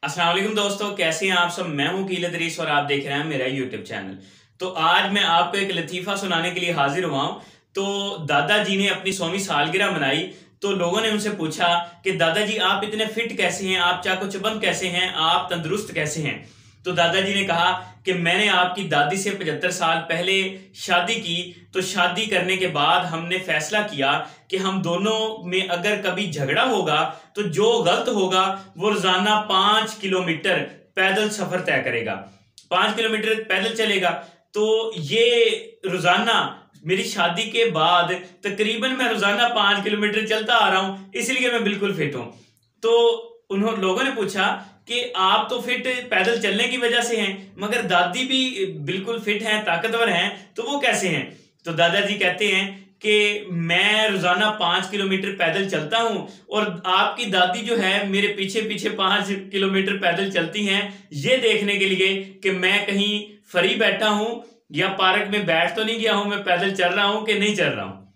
अस्सलाम वालेकुम दोस्तों, कैसे हैं आप सब। मैं हूं कील अदरीस और आप देख रहे हैं मेरा यूट्यूब चैनल। तो आज मैं आपको एक लतीफ़ा सुनाने के लिए हाजिर हुआ हूं। तो दादाजी ने अपनी 100वीं सालगिरह मनाई। तो लोगों ने उनसे पूछा कि दादाजी आप इतने फिट कैसे हैं, आप चाको चबंद कैसे हैं, आप तंदुरुस्त कैसे हैं। तो दादाजी ने कहा कि मैंने आपकी दादी से 75 साल पहले शादी की। तो शादी करने के बाद हमने फैसला किया कि हम दोनों में अगर कभी झगड़ा होगा तो जो गलत होगा वो रोजाना 5 किलोमीटर पैदल सफर तय करेगा, 5 किलोमीटर पैदल चलेगा। तो ये रोजाना मेरी शादी के बाद तकरीबन मैं रोजाना 5 किलोमीटर चलता आ रहा हूं, इसलिए मैं बिल्कुल फिट हूं। तो उन्होंने लोगों ने पूछा कि आप तो फिट पैदल चलने की वजह से हैं, मगर दादी भी बिल्कुल फिट हैं, ताकतवर हैं, तो वो कैसे हैं। तो दादाजी कहते हैं कि मैं रोजाना 5 किलोमीटर पैदल चलता हूं और आपकी दादी जो है मेरे पीछे पीछे 5 किलोमीटर पैदल चलती हैं, ये देखने के लिए कि मैं कहीं फ्री बैठा हूं या पार्क में बैठ तो नहीं गया हूं, मैं पैदल चल रहा हूं कि नहीं चल रहा हूं।